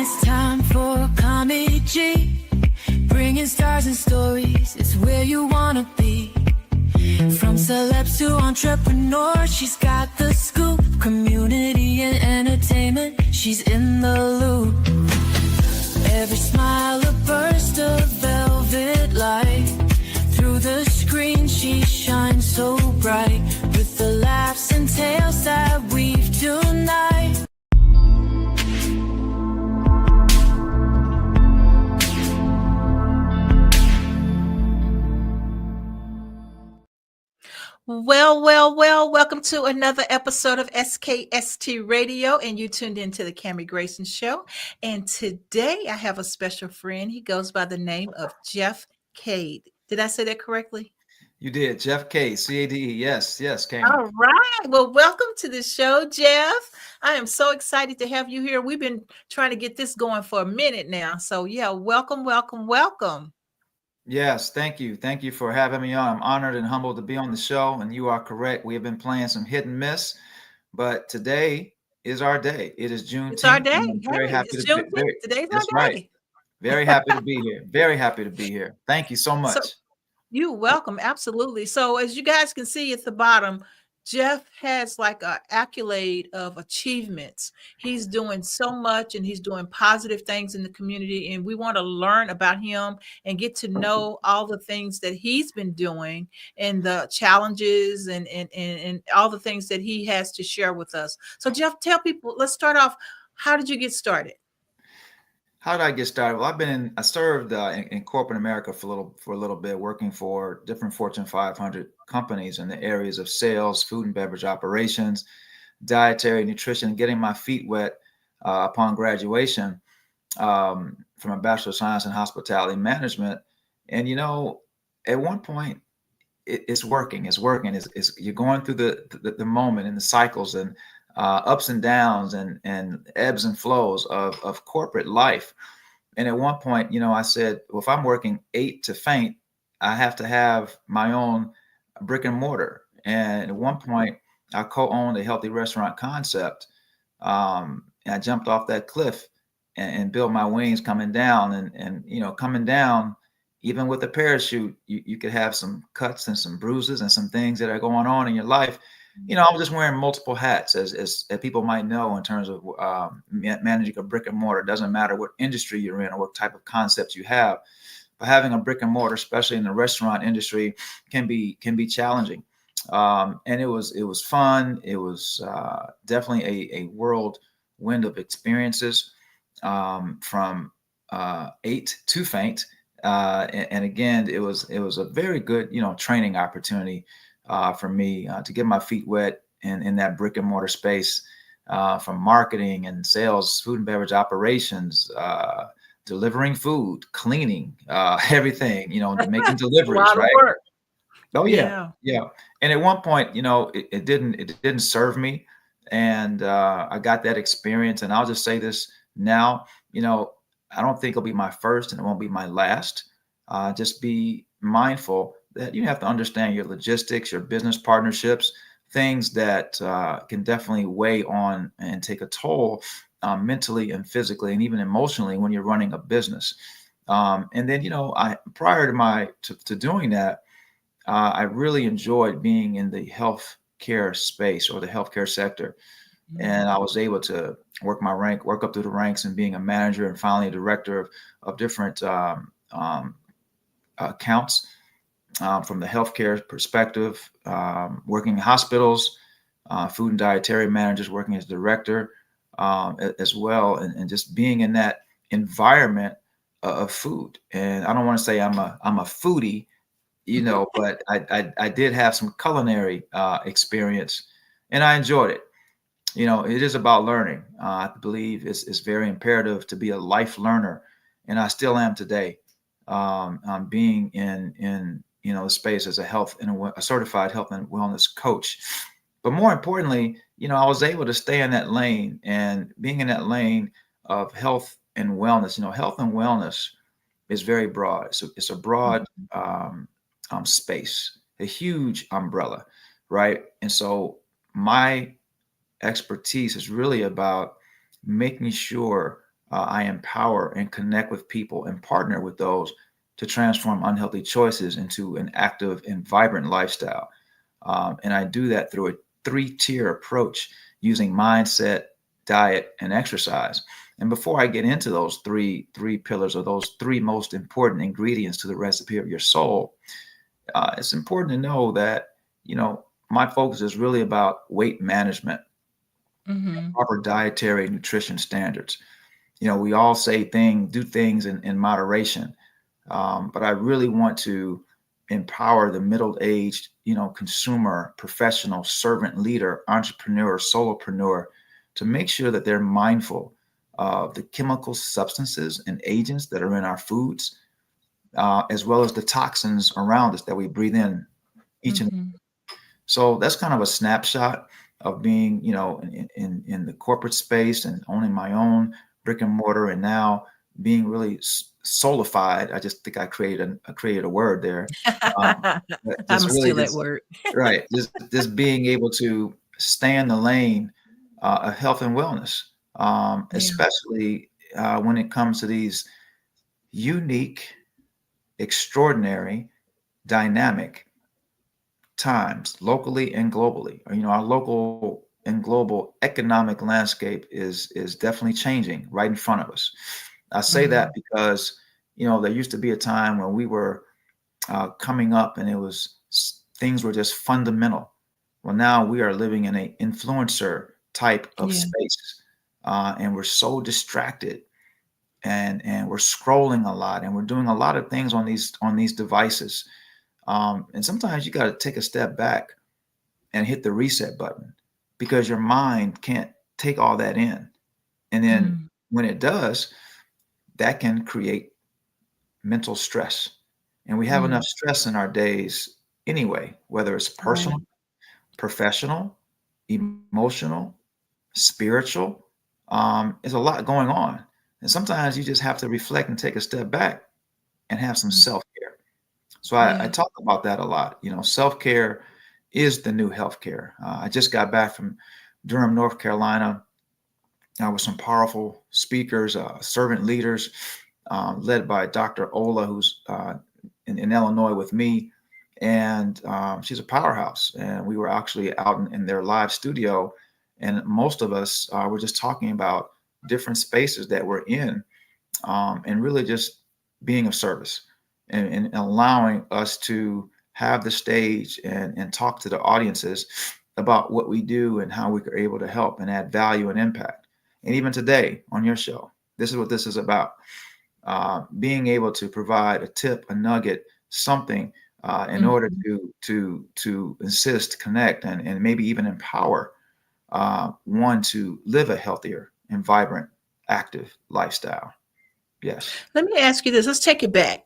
It's time for Kami G, bringing stars and stories. It's where you wanna be. From celebs to entrepreneurs, she's got the scoop. Community and entertainment, she's in the loop. Every smile a burst of velvet light. Through the screen she shines so bright, with the laughs and tales that weave tonight. Well, welcome to another episode of SKST Radio, and you tuned into the Kami Grayson Show. And today I have a special friend. He goes by the name of Jeff Cade. Did I say that correctly? You did. Jeff Cade, C-A-D-E. Yes, Kami. All right. Well, welcome to the show, Jeff. I am so excited to have you here. We've been trying to get this going for a minute now. So yeah, welcome. Yes, thank you. Thank you for having me on. I'm honored and humbled to be on the show, and you are correct. We have been playing some hit and miss, but today is our day. It is Juneteenth. It's our day. I'm very happy it's to be Juneteenth. Today's our day. Right. Very happy to be here. Very happy to be here. Thank you so much. You're welcome. Absolutely. So as you guys can see at the bottom, Jeff has like an accolade of achievements. He's doing so much and he's doing positive things in the community. And we want to learn about him and get to know all the things that he's been doing and the challenges and all the things that he has to share with us. So Jeff, tell people, let's start off. How did you get started? How did I get started? Well, I served in corporate America for a little bit, working for different Fortune 500 companies in the areas of sales, food and beverage operations, dietary nutrition, getting my feet wet upon graduation from a Bachelor of Science in hospitality management. And, at one point, it's working. You're going through the moment and the cycles and ups and downs and ebbs and flows of corporate life. And at one point, I said, well, if I'm working 8 to faint, I have to have my own brick and mortar. And at one point, I co-owned a healthy restaurant concept. And I jumped off that cliff and built my wings coming down. And coming down, even with a parachute, you could have some cuts and some bruises and some things that are going on in your life. I was just wearing multiple hats, as people might know, in terms of managing a brick and mortar. It doesn't matter what industry you're in or what type of concepts you have, but having a brick and mortar, especially in the restaurant industry, can be challenging. And it was fun. It was definitely a whirlwind of experiences, from 8 to faint. And again, it was a very good training opportunity for me to get my feet wet in that brick and mortar space, from marketing and sales, food and beverage operations, delivering food, cleaning, everything, making deliveries, right? Work. Oh yeah. And at one point, it didn't serve me, and I got that experience. And I'll just say this now, I don't think it'll be my first, and it won't be my last. Just be mindful that you have to understand your logistics, your business partnerships, things that can definitely weigh on and take a toll mentally and physically and even emotionally when you're running a business. And then, I prior to doing that, I really enjoyed being in the healthcare space or the healthcare sector. Mm-hmm. And I was able to work up through the ranks and being a manager and finally a director of different accounts. From the healthcare perspective, working in hospitals, food and dietary managers, working as director as well, and just being in that environment of food. And I don't want to say I'm a foodie, but I did have some culinary experience, and I enjoyed it. It is about learning. I believe it's very imperative to be a life learner, and I still am today. Being in the space as a certified health and wellness coach. But more importantly, I was able to stay in that lane, and being in that lane of health and wellness. Health and wellness is very broad. So it's a broad space, a huge umbrella, right? And so my expertise is really about making sure I empower and connect with people and partner with those to transform unhealthy choices into an active and vibrant lifestyle. And I do that through a 3-tier approach using mindset, diet, and exercise. And before I get into those three pillars, or those 3 most important ingredients to the recipe of your soul, it's important to know that, my focus is really about weight management, Mm-hmm. proper dietary nutrition standards. We all say do things in moderation. But I really want to empower the middle-aged, consumer, professional, servant leader, entrepreneur, solopreneur to make sure that they're mindful of the chemical substances and agents that are in our foods, as well as the toxins around us that we breathe in each and Mm-hmm. so that's kind of a snapshot of being, in the corporate space and owning my own brick and mortar, and now being really solified. I just think I created a word there. But I'm just gonna really steal that just word. right, just being able to stay in the lane of health and wellness, Yeah. especially when it comes to these unique, extraordinary, dynamic times, locally and globally. Our local and global economic landscape is definitely changing right in front of us. I say that Mm-hmm. because there used to be a time when we were coming up, and things were just fundamental. Well, now we are living in an influencer type of Yeah. space, and we're so distracted, and we're scrolling a lot, and we're doing a lot of things on these devices. And sometimes you got to take a step back and hit the reset button, because your mind can't take all that in. And then Mm. when it does, that can create mental stress. And we have enough Mm. stress in our days anyway, whether it's personal, Right. professional, emotional, spiritual. There's a lot going on. And sometimes you just have to reflect and take a step back and have some Mm. self care. So I Yeah. talk about that a lot. Self care is the new healthcare. I just got back from Durham, North Carolina, with some powerful speakers, servant leaders, led by Dr. Ola, who's in Illinois with me. And she's a powerhouse. And we were actually out in their live studio. And most of us were just talking about different spaces that we're in, and really just being of service, and allowing us to have the stage and talk to the audiences about what we do and how we are able to help and add value and impact. And even today on your show, this is what this is about. Being able to provide a tip, a nugget, something in order Mhm. to insist, connect, and maybe even empower one to live a healthier and vibrant, active lifestyle. Yes. Let me ask you this. Let's take it back.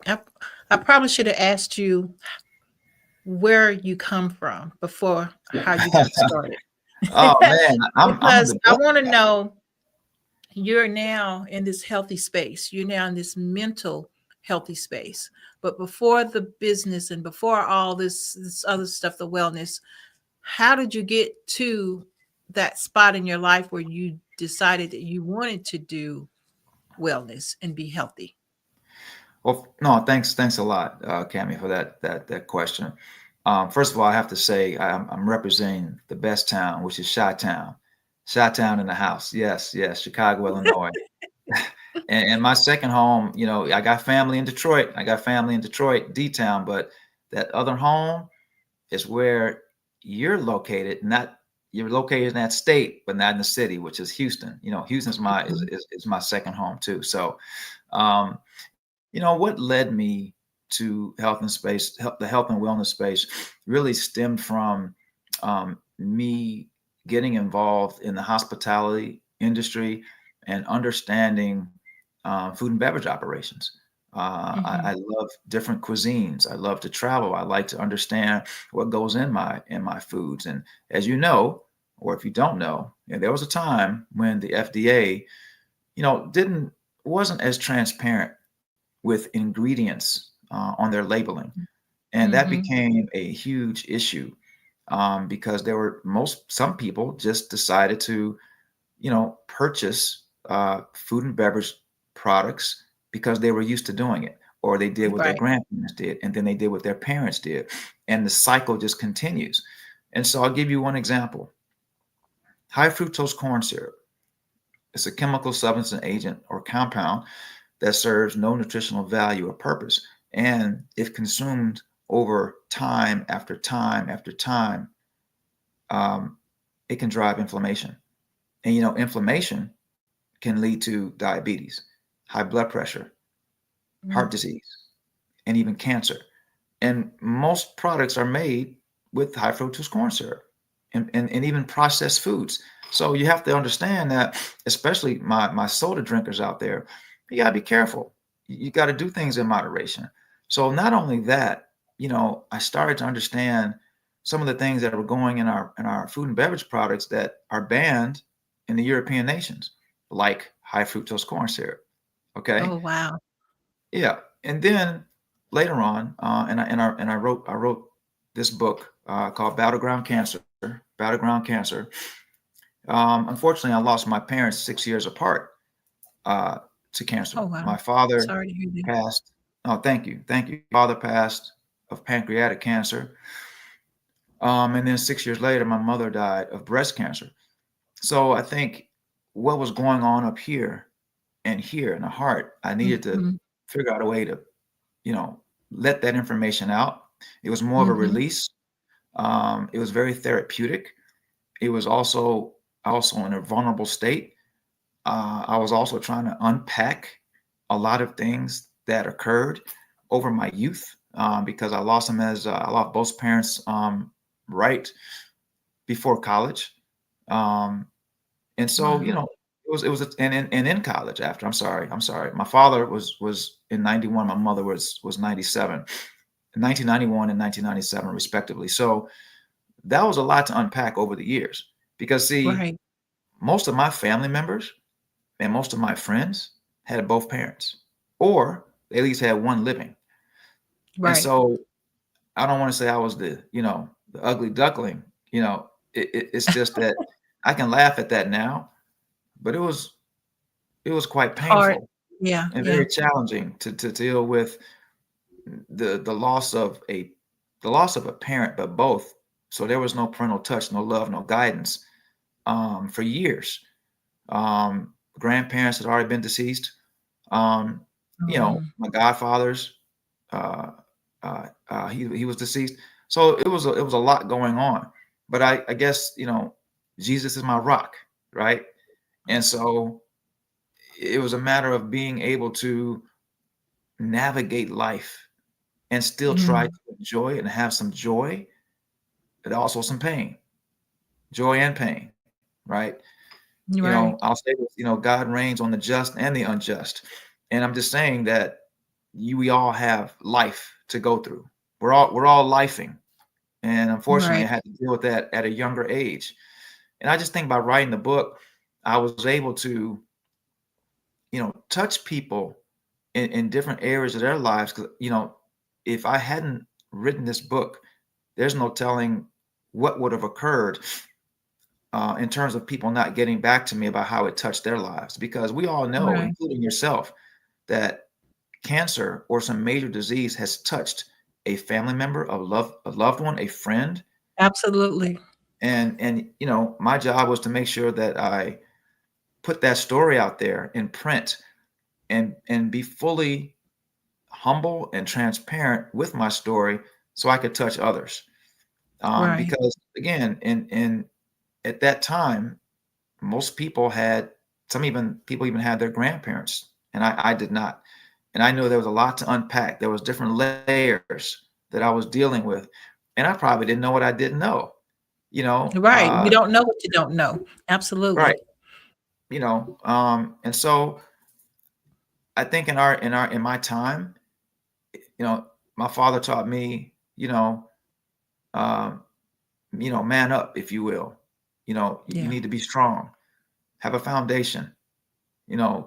I probably should have asked you where you come from before how you got started. Oh man, I'm Because the I best want to at know, you're now in this healthy space. You're now in this mental healthy space. But before the business and before all this other stuff, the wellness, how did you get to that spot in your life where you decided that you wanted to do wellness and be healthy? Well, no, thanks a lot, Kami, for that question. First of all, I have to say I'm representing the best town, which is Chi-Town. Chi-Town in the house. Yes, yes, Chicago, Illinois. And my second home, I got family in Detroit. I got family in Detroit, D-Town, but that other home is where you're located. Not You're located in that state, but not in the city, which is Houston. Houston's my is, Mhm. is, is my second home too. So, um, what led me to the health and wellness space really stemmed from me getting involved in the hospitality industry and understanding food and beverage operations. I Mhm. love different cuisines. I love to travel. I like to understand what goes in my foods. And as you know, or if you don't know, there was a time when the FDA, didn't wasn't as transparent with ingredients on their labeling. And that Mhm. became a huge issue, because some people just decided to, purchase food and beverage products because they were used to doing it, or they did what their Right. grandparents did, and then they did what their parents did. And the cycle just continues. And so I'll give you one example. High fructose corn syrup. It's a chemical substance, an agent, or compound that serves no nutritional value or purpose. And if consumed over time after time after time, it can drive inflammation. And inflammation can lead to diabetes, high blood pressure, heart disease, and even cancer. And most products are made with high fructose corn syrup and even processed foods. So you have to understand that, especially my soda drinkers out there, you got to be careful. You got to do things in moderation. So not only that, I started to understand some of the things that were going in our food and beverage products that are banned in the European nations, like high fructose corn syrup. Okay. Oh, wow. Yeah. And then later on, I wrote this book called Battleground Cancer. Battleground Cancer. Unfortunately, I lost my parents 6 years apart to cancer. Oh, wow. My father Sorry to hear that. passed. Oh, thank you, thank you. Father passed of pancreatic cancer, and then 6 years later, my mother died of breast cancer. So I think what was going on up here and here in the heart, I needed to Mhm. figure out a way to, let that information out. It was more of a Mhm. release. It was very therapeutic. It was also in a vulnerable state. I was also trying to unpack a lot of things that occurred over my youth because I lost them I lost both parents right before college, and so Wow. and in college after. I'm sorry. My father was in 91. My mother was 97, 1991 and 1997 respectively. So that was a lot to unpack over the years because see, Right. most of my family members and most of my friends had both parents, or they at least had one living. And Right. so I don't want to say I was the ugly duckling. It's just that I can laugh at that now, but it was quite Hard. painful Yeah. and Yeah. very challenging to deal with the loss of a parent, but both. So there was no parental touch, no love, no guidance for years. Grandparents had already been deceased. Um, Mm. my godfathers, uh, he was deceased. So it was a lot going on. But I guess Jesus is my rock, right? And so it was a matter of being able to navigate life and still try Mm. to enjoy it and have some joy, but also some pain, joy and pain, right? Right. I'll say this, God reigns on the just and the unjust. And I'm just saying that we all have life to go through. We're all lifing. And unfortunately, I Right. had to deal with that at a younger age. And I just think by writing the book, I was able to, touch people in different areas of their lives. Because, if I hadn't written this book, there's no telling what would have occurred in terms of people not getting back to me about how it touched their lives. Because we all know, Right. including yourself, that cancer or some major disease has touched a family member, a loved one, a friend. Absolutely. And my job was to make sure that I put that story out there in print and be fully humble and transparent with my story so I could touch others. Right. Because again, in at that time, most people had people even had their grandparents, and I did not. And I knew there was a lot to unpack. There was different layers that I was dealing with, and I probably didn't know what I didn't know. You know, Right. You uh, don't know what you don't know. Absolutely. right? And so I think in my time, my father taught me, um, man up, if you will. You Yeah. need to be strong, have a foundation.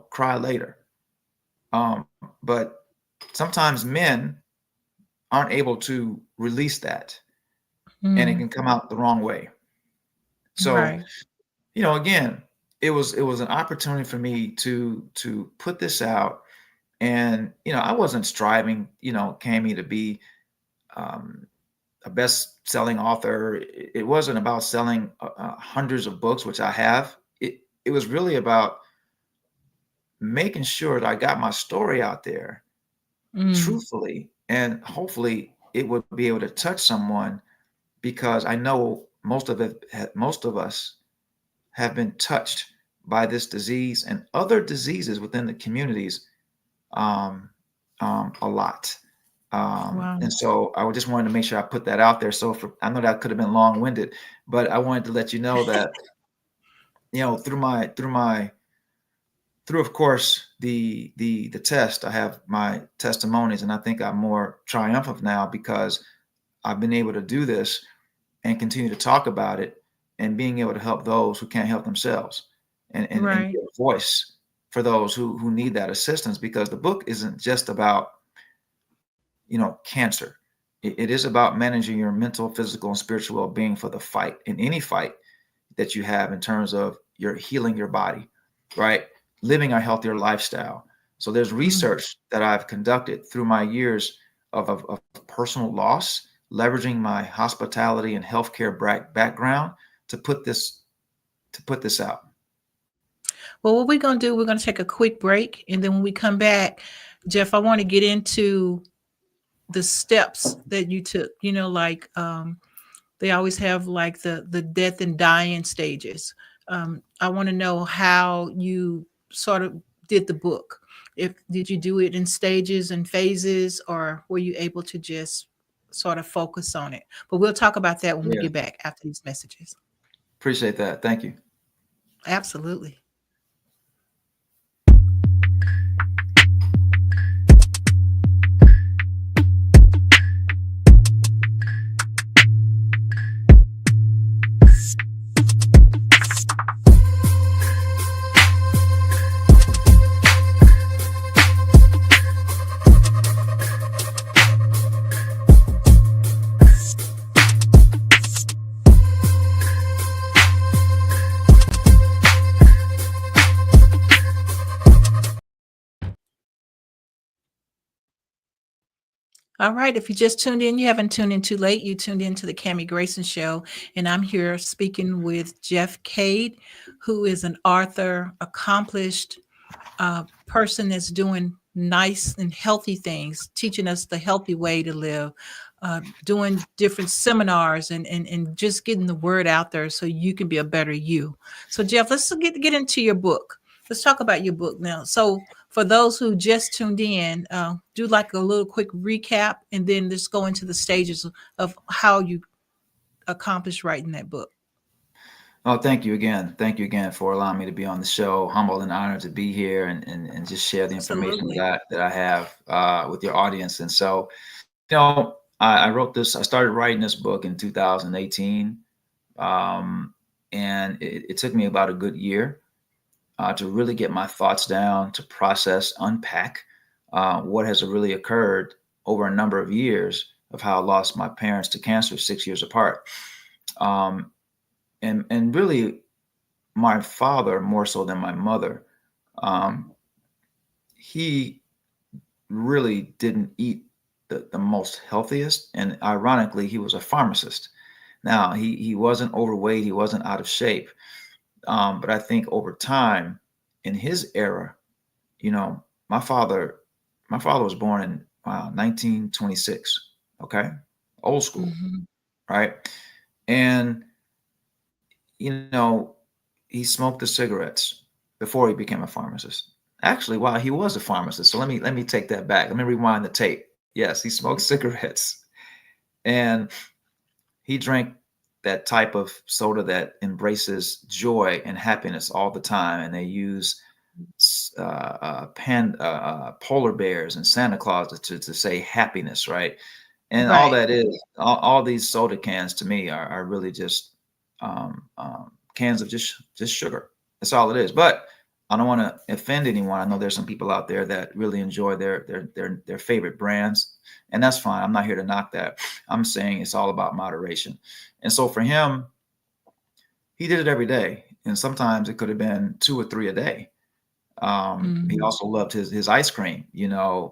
Cry later. Um, but sometimes men aren't able to release that, and it Mm. can come out the wrong way. So, Right. again, it was an opportunity for me to put this out. And, I wasn't striving, Kami, to be a best-selling author. It wasn't about selling hundreds of books, which I have. It was really about making sure that I got my story out there truthfully, and hopefully it would be able to touch someone, because I know most of us have been touched by this disease and other diseases within the communities a lot. Wow. And so I just wanted to make sure I put that out there. So I know that could have been long-winded, but I wanted to let you know that, through, of course, the test, I have my testimonies, and I think I'm more triumphant now because I've been able to do this and continue to talk about it, and being able to help those who can't help themselves, and Right. be a voice for those who need that assistance, because the book isn't just about, cancer. It is about managing your mental, physical, and spiritual well-being for the fight, in any fight that you have, in terms of your healing your body, right? Living a healthier lifestyle. So there's research that I've conducted through my years of personal loss, leveraging my hospitality and healthcare background to put this out. Well, what we're going to do, we're going to take a quick break. And then when we come back, Jeff, I want to get into the steps that you took, like they always have like the death and dying stages. I want to know how you sort of did the book. Did you do it in stages and phases, or were you able to just sort of focus on it? But we'll talk about that when we Yeah, get back after these messages. appreciate that. Thank you. Absolutely. All right. If you just tuned in, you haven't tuned in too late. You tuned in to the Kami Grayson Show, and I'm here speaking with Jeff Cade, who is an author, accomplished person that's doing nice and healthy things, teaching us the healthy way to live, doing different seminars, and just getting the word out there so you can be a better you. So, Jeff, let's get into your book. Let's talk about your book now. So, for those who just tuned in, do like a little quick recap, and then let's go into the stages of how you accomplished writing that book. Oh, thank you again. Thank you again for allowing me to be on the show. Humbled and honored to be here, and just share the information Absolutely. that I have with your audience. And so, I wrote this. I started writing this book in 2018, and it took me about a good year to really get my thoughts down, to process, unpack what has really occurred over a number of years of how I lost my parents to cancer 6 years apart. And really, my father, more so than my mother, he really didn't eat the most healthiest. And ironically, he was a pharmacist. Now, he wasn't overweight, he wasn't out of shape. But I think over time, in his era, my father was born in 1926. Okay, old school, right? And he smoked the cigarettes before he became a pharmacist. Actually, while he was a pharmacist. So let me take that back. Let me rewind the tape. Yes, he smoked cigarettes, and he drank that type of soda that embraces joy and happiness all the time. And they use polar bears and Santa Claus to say happiness, right? And all Right. that is, all these soda cans to me are really just cans of just sugar. That's all it is. But I don't want to offend anyone. I know there's some people out there that really enjoy their favorite brands, and that's fine. I'm not here to knock that. I'm saying it's all about moderation. And so for him, he did it every day. and sometimes it could have been 2 or 3 a day. He Mhm. also loved his ice cream,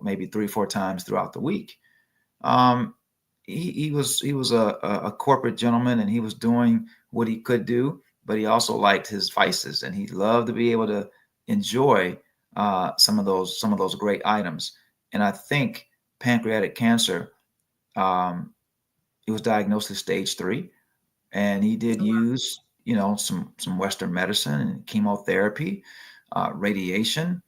maybe 3 or 4 times throughout the week. Um, he was a corporate gentleman, and he was doing what he could do, but he also liked his vices, and he loved to be able to enjoy some of those great items. And I think pancreatic cancer, it was diagnosed at stage 3, and he did use some Western medicine and chemotherapy, radiation.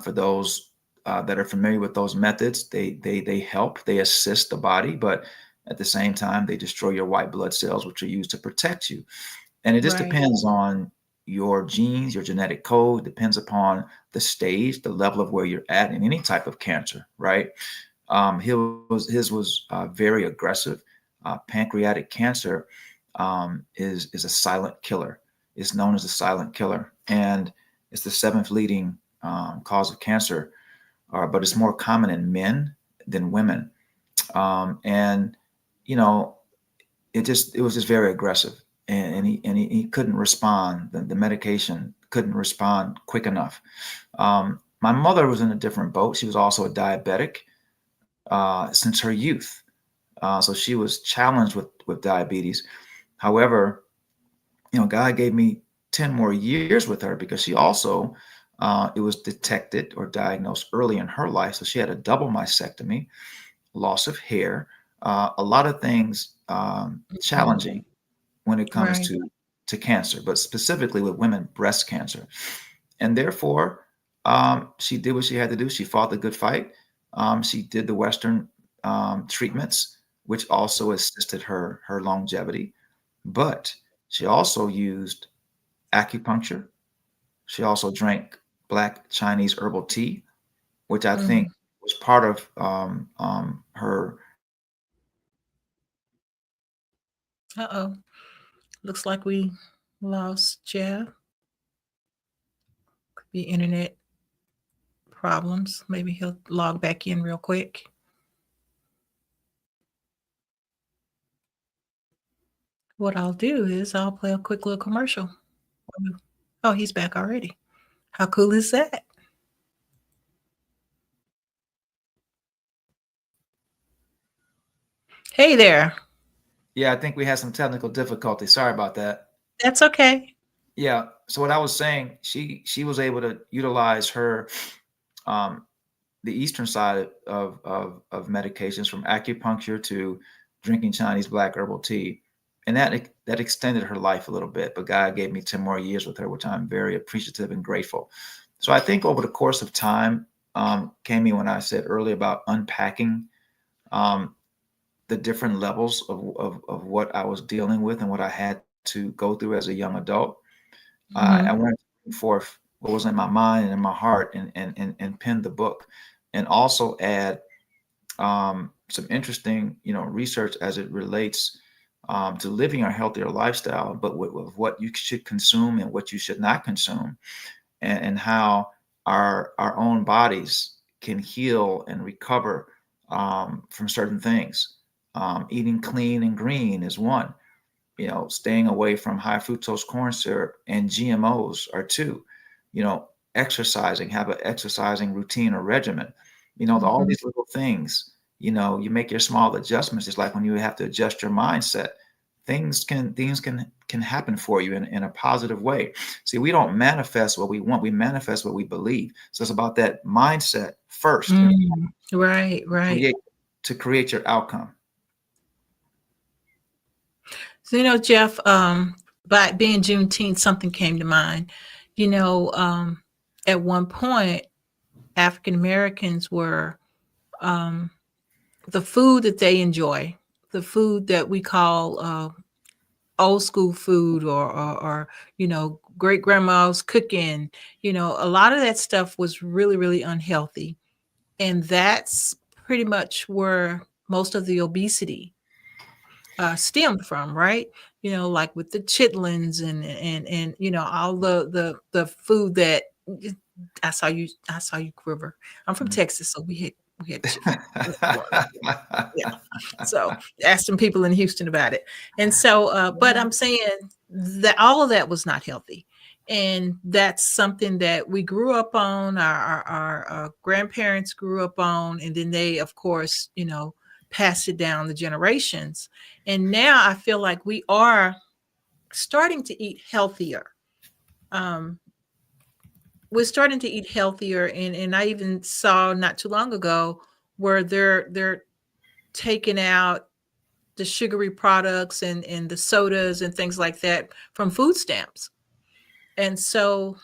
For those that are familiar with those methods, they help, they assist the body, but at the same time they destroy your white blood cells, which are used to protect you. And it just Right. depends on your genes, your genetic code, depends upon the stage, the level of where you're at in any type of cancer, right? His was very aggressive. Pancreatic cancer is a silent killer. It's known as a silent killer, and it's the 7th leading cause of cancer, but it's more common in men than women. And you know, it was just very aggressive, and he couldn't respond. The medication couldn't respond quick enough. My mother was in a different boat. She was also a diabetic since her youth. So she was challenged with diabetes. However, God gave me 10 more years with her because she also, it was detected or diagnosed early in her life. So she had a double mastectomy, loss of hair, a lot of things Mhm. challenging when it comes Right. to cancer, but specifically with women, breast cancer. And therefore, she did what she had to do. She fought the good fight. She did the Western treatments, which also assisted her longevity. But she also used acupuncture. She also drank black Chinese herbal tea, which I think Mm. was part of her. Uh-oh. Looks like we lost Jeff. Could be internet problems. Maybe he'll log back in real quick. What I'll do is I'll play a quick little commercial. Oh, he's back already. How cool is that? Hey there. Yeah, I think we had some technical difficulty. Sorry about that. That's okay. Yeah. So what I was saying, she was able to utilize her um, the eastern side of medications, from acupuncture to drinking Chinese black herbal tea, and that extended her life a little bit. But God gave me 10 more years with her, which I'm very appreciative and grateful. So I think over the course of time, Kami, when I said earlier about unpacking um, the different levels of what I was dealing with and what I had to go through as a young adult, I Mhm. wanted to bring forth what was in my mind and in my heart, and pen the book, and also add some interesting research as it relates to living a healthier lifestyle, but with what you should consume and what you should not consume, and how our own bodies can heal and recover from certain things. Eating clean and green is one. Staying away from high fructose corn syrup and GMOs are two. Exercising, have an exercising routine or regimen. All Mhm. these little things, you make your small adjustments. It's like when you have to adjust your mindset, things can happen for you in a positive way. See, we don't manifest what we want, we manifest what we believe. So it's about that mindset first, and Mm. Right, right. create to create your outcome. So, Jeff, by being Juneteenth, something came to mind. You know, um, at one point, African Americans were um, the food that they enjoy, the food that we call old school food, or great grandma's cooking. A lot of that stuff was really, really unhealthy, and that's pretty much where most of the obesity stemmed from, right? Like with the chitlins and all the food that I saw you quiver. I'm from Mhm. Texas, so we had chitlins growing up. Yeah. So ask some people in Houston about it. And so, but I'm saying that all of that was not healthy. And that's something that we grew up on, our grandparents grew up on, and then they, of course, passed it down the generations. And now I feel like we are starting to eat healthier. Um, we're starting to eat healthier, and I even saw not too long ago where they're taking out the sugary products and the sodas and things like that from food stamps. And so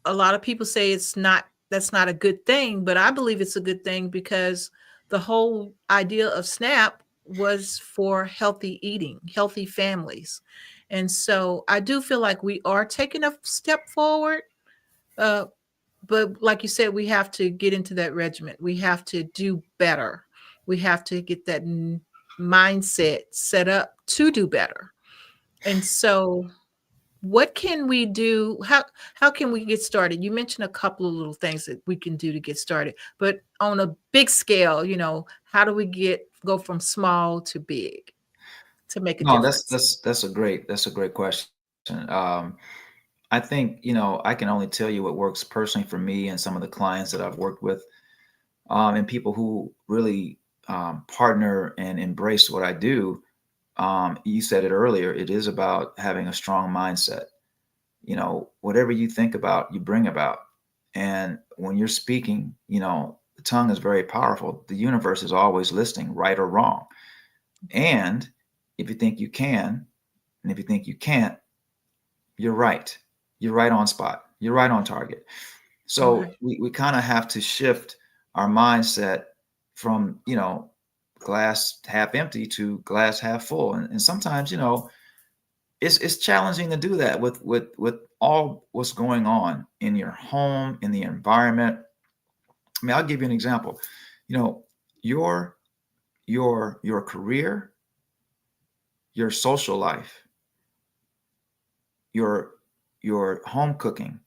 a lot of people say that's not a good thing, but I believe it's a good thing because the whole idea of SNAP was for healthy eating, healthy families. And so I do feel like we are taking a step forward. Uh, but like you said, we have to get into that regiment. We have to do better. We have to get that mindset set up to do better. And so what can we do? How can we get started? You mentioned a couple of little things that we can do to get started, but on a big scale, how do we go from small to big to make a No, difference? that's a great question. I think, I can only tell you what works personally for me and some of the clients that I've worked with, and people who really partner and embrace what I do. You said it earlier, it is about having a strong mindset. Whatever you think about, you bring about. And when you're speaking, the tongue is very powerful. The universe is always listening, right or wrong. And if you think you can, and if you think you can't, you're right. You're right on spot. You're right on target. So Right. we kind of have to shift our mindset from, glass half empty to glass half full. And sometimes, it's challenging to do that with all what's going on in your home, in the environment. I mean, I'll give you an example. Your your career, your social life, your your home cooking,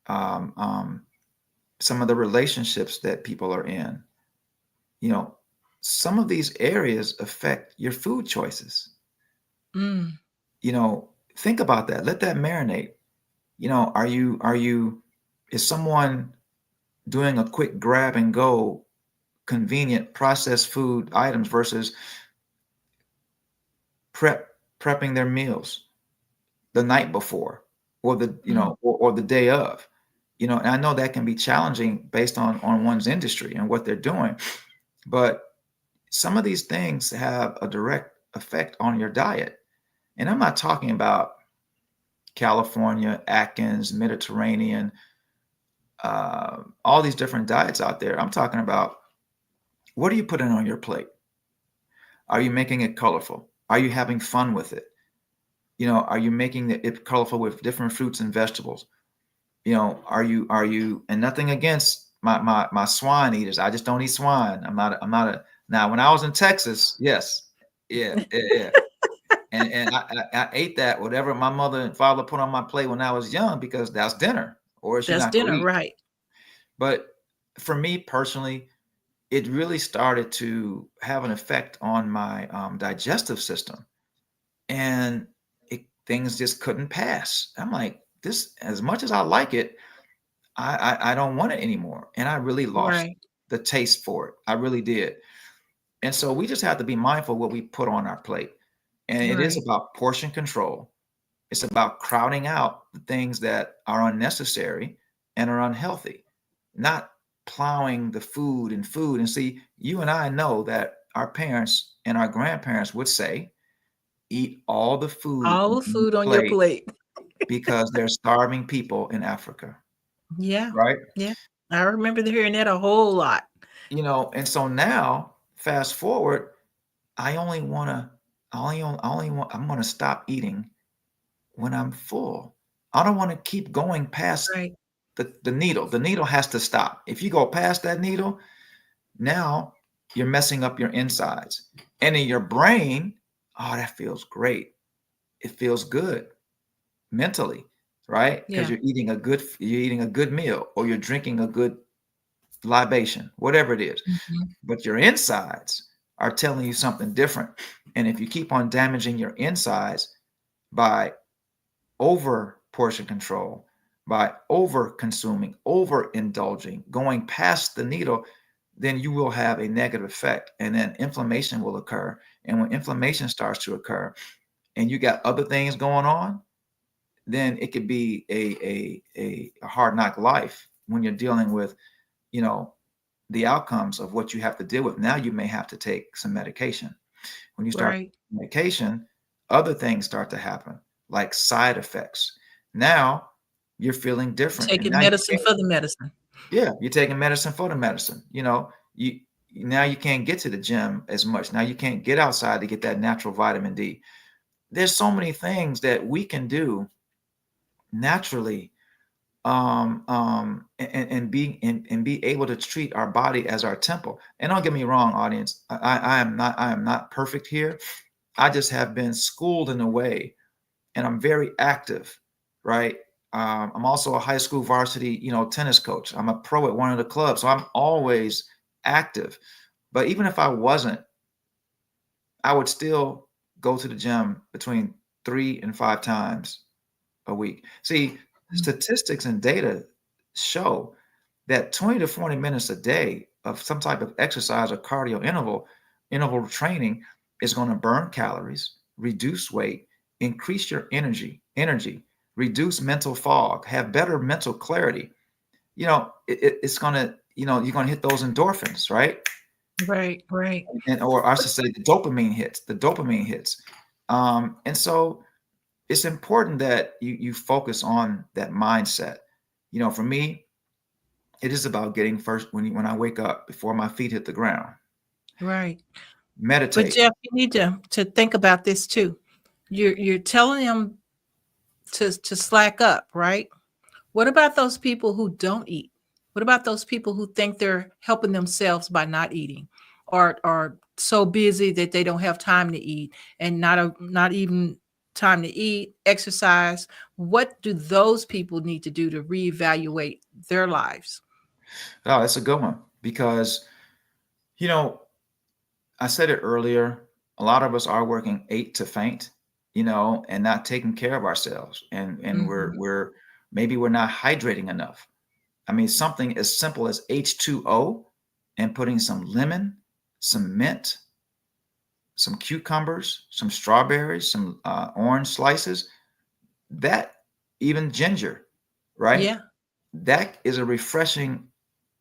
some of the relationships that people are in, you know, some of these areas affect your food choices. Mm, Think about that. Let that marinate. Are you is someone doing a quick grab and go convenient processed food items versus prepping their meals the night before or the mm, or the day of? And I know that can be challenging based on one's industry and what they're doing, but some of these things have a direct effect on your diet. And I'm not talking about California, Atkins, Mediterranean, all these different diets out there. I'm talking about, what are you putting on your plate? Are you making it colorful? Are you having fun with it? Are you making it colorful with different fruits and vegetables? Are you, and nothing against my swine eaters. I just don't eat swine. I'm not a, now when I was in Texas, yes. Yeah, yeah, yeah. And I ate that, whatever my mother and father put on my plate when I was young, because that's dinner, or else you're that's not gonna dinner, eat. right? But for me personally, it really started to have an effect on my digestive system, and things just couldn't pass. I'm like, this, as much as I like it, I don't want it anymore. And I really lost Right. the taste for it. I really did. And so we just have to be mindful what we put on our plate. And it is Right. about portion control. It's about crowding out the things that are unnecessary and are unhealthy, not plowing the food and food. And see, you and I know that our parents and our grandparents would say, eat all the food All on the the food on your plate, plate. because they're starving people in Africa, Yeah. right? Yeah. I remember hearing that a whole lot. And so now, fast forward, I only want to, I'm going to stop eating when I'm full. I don't want to keep going past Right. the needle. The needle has to stop. If you go past that needle, now you're messing up your insides. And in your brain, oh, that feels great. It feels good mentally, right? Because Yeah. you're eating a good meal, or you're drinking a good libation, whatever it is. Mhm. But your insides are telling you something different. And if you keep on damaging your insides, by over portion control, by over consuming, over indulging, going past the needle, then you will have a negative effect. And then inflammation will occur. And when inflammation starts to occur and you got other things going on, then it could be a hard knock life when you're dealing with, you know, the outcomes of what you have to deal with. Now you may have to take some medication. When you start medication, other things start to happen, like side effects. Now you're feeling different. Taking medicine for the medicine. Yeah, you're taking medicine for the medicine. You know, you now you can't get to the gym as much. Now you can't get outside to get that natural vitamin D. There's so many things that we can do naturally, and be able to treat our body as our temple. And don't get me wrong, audience, I am not perfect here. I just have been schooled in a way, and I'm very active, right? I'm also a high school varsity, tennis coach. I'm a pro at one of the clubs, so I'm always active. But even if I wasn't, I would still go to the gym between 3 and 5 times a week. See, statistics and data show that 20 to 40 minutes a day of some type of exercise or cardio interval training is going to burn calories, reduce weight, increase your energy, reduce mental fog, have better mental clarity. It's going to, you're going to hit those endorphins, right? Right. Or I should say the dopamine hits. And so it's important that you focus on that mindset. For me, it is about getting first when I wake up before my feet hit the ground. Right. Meditate. But Jeff, you need to think about this too. You're telling them to slack up, right? What about those people who don't eat? What about those people who think they're helping themselves by not eating, or are so busy that they don't have time to eat, and not even time to eat, exercise? What do those people need to do to reevaluate their lives? Oh, that's a good one, because, I said it earlier, a lot of us are working 8 to faint, and not taking care of ourselves. And maybe we're not hydrating enough. I mean, something as simple as H2O and putting some lemon, some mint, some cucumbers, some strawberries, some orange slices, that, even ginger, right? Yeah. That is a refreshing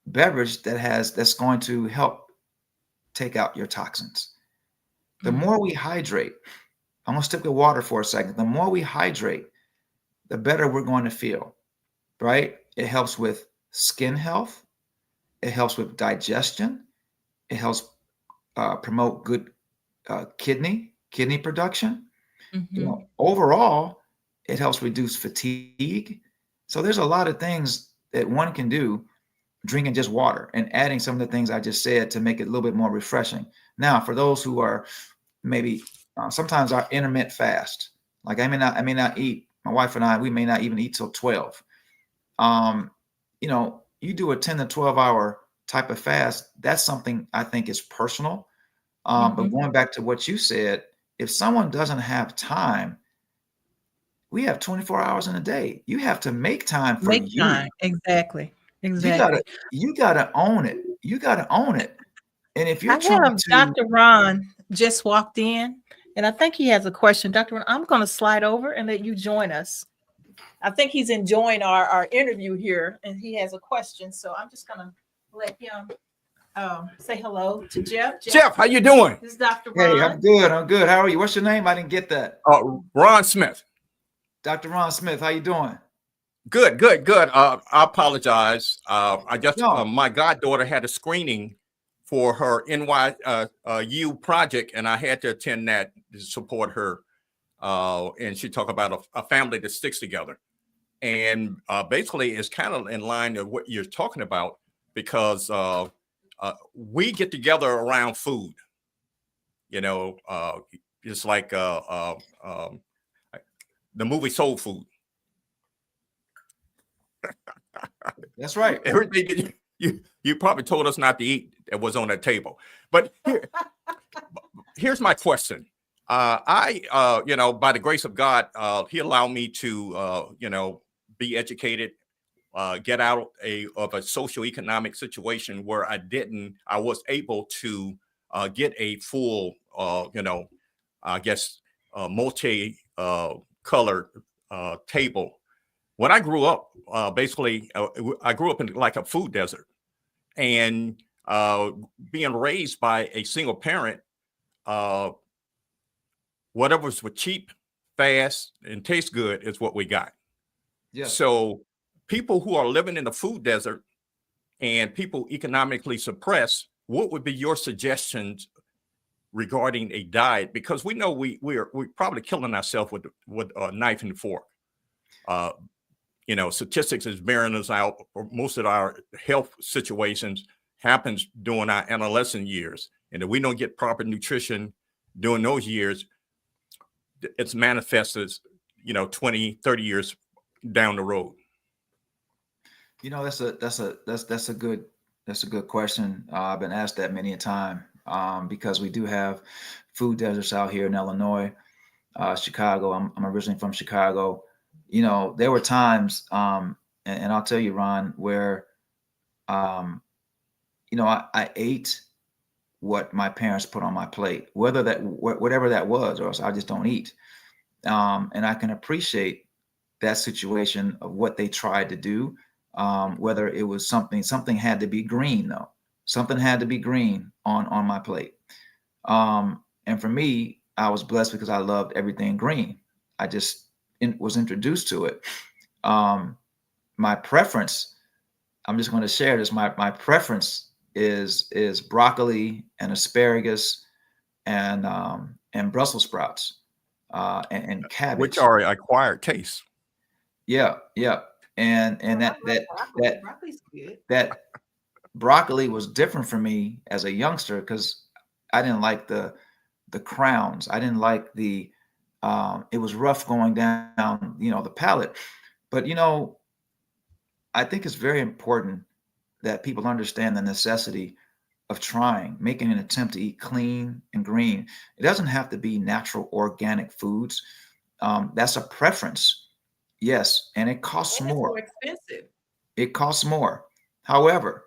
beverage that's going to help take out your toxins. The more we hydrate, I'm going to stick with water for a second. The more we hydrate, the better we're going to feel, right? It helps with skin health. It helps with digestion. It helps promote good kidney production. Overall, it helps reduce fatigue. So there's a lot of things that one can do drinking just water and adding some of the things I just said to make it a little bit more refreshing. Now, for those who are maybe sometimes our intermittent fast, like I may not eat. My wife and I, we may not even eat till 12. You do a 10 to 12 hour type of fast. That's something I think is personal. But going back to what you said, if someone doesn't have time, we have 24 hours in a day. You have to make time for you. Time. Exactly. You gotta own it. You gotta own it. And if you're Dr. Ron just walked in, and I think he has a question. Dr. Ron, I'm going to slide over and let you join us. I think he's enjoying our interview here, and he has a question. So I'm just going to let him say hello to Jeff. Jeff, how you doing? This is Dr. Ron. Hey, I'm good. How are you? What's your name? I didn't get that. Ron Smith. Dr. Ron Smith, how you doing? Good. I apologize. My goddaughter had a screening for her NYU project, and I had to attend that to support her. And she talked about a family that sticks together. And basically, it's kind of in line with what you're talking about, because we get together around food. It's like the movie Soul Food. That's right. Everything you probably told us not to eat that was on that table. But here's my question. By the grace of God, he allowed me to, be educated, get out of a socioeconomic situation where I was able to get a full, I guess, multi-colored table. When I grew up, basically, I grew up in like a food desert, and being raised by a single parent, uh, whatever's was cheap, fast, and tastes good is what we got. Yes. So people who are living in the food desert and people economically suppressed, what would be your suggestions regarding a diet? Because we know we're probably killing ourselves with a knife and fork. Statistics is bearing us out. Most of our health situations happens during our adolescent years, and if we don't get proper nutrition during those years, it's manifested, 20, 30 years down the road. That's a good question. I've been asked that many a time, because we do have food deserts out here in Illinois, Chicago. I'm originally from Chicago. There were times, and I'll tell you, Ron, where, I ate what my parents put on my plate, whatever that was, or else I just don't eat. And I can appreciate that situation of what they tried to do. Whether it was something had to be green, though. Something had to be green on my plate. And for me, I was blessed because I loved everything green. I just was introduced to it. My preference, I'm just going to share this. My preference is broccoli and asparagus and Brussels sprouts, and cabbage, which are acquired tastes. Yeah. And that broccoli was different for me as a youngster because I didn't like the crowns. I didn't like it was rough going down, the palate. But, I think it's very important that people understand the necessity of making an attempt to eat clean and green. It doesn't have to be natural organic foods. That's a preference. Yes, and it costs more. It's more expensive. It costs more. However,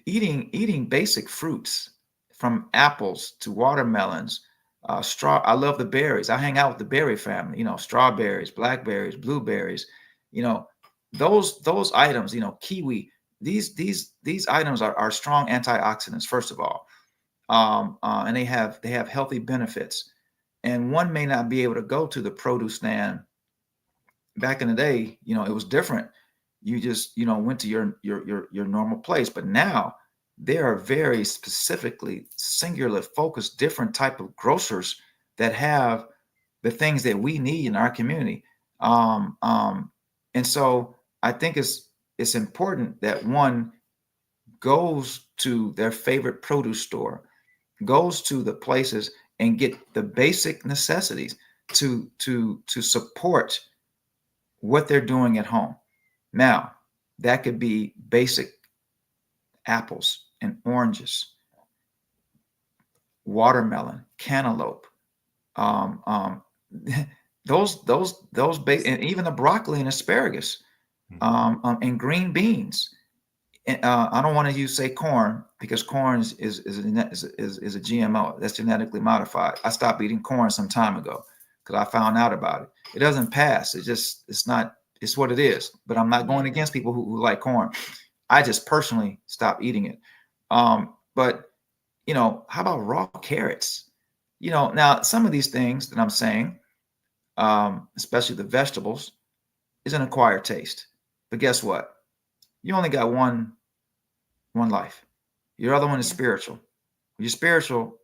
eating basic fruits, from apples to watermelons, I love the berries. I hang out with the berry family. Strawberries, blackberries, blueberries. Those items. Kiwi. These items are strong antioxidants. First of all, and they have healthy benefits. And one may not be able to go to the produce stand. Back in the day, it was different. You just, went to your normal place. But now there are very specifically singular focused, different type of grocers that have the things that we need in our community. And so I think it's important that one goes to their favorite produce store, goes to the places and get the basic necessities to support what they're doing at home. Now, that could be basic apples and oranges, watermelon, cantaloupe, and even the broccoli and asparagus, and green beans. And I don't want to say corn, because corn is a GMO. That's genetically modified. I stopped eating corn some time ago because I found out about it. It doesn't pass. It's what it is. But I'm not going against people who like corn. I just personally stopped eating it. But how about raw carrots? Now some of these things that I'm saying, especially the vegetables, is an acquired taste. But guess what? You only got one life. Your other one is spiritual. When you're spiritual,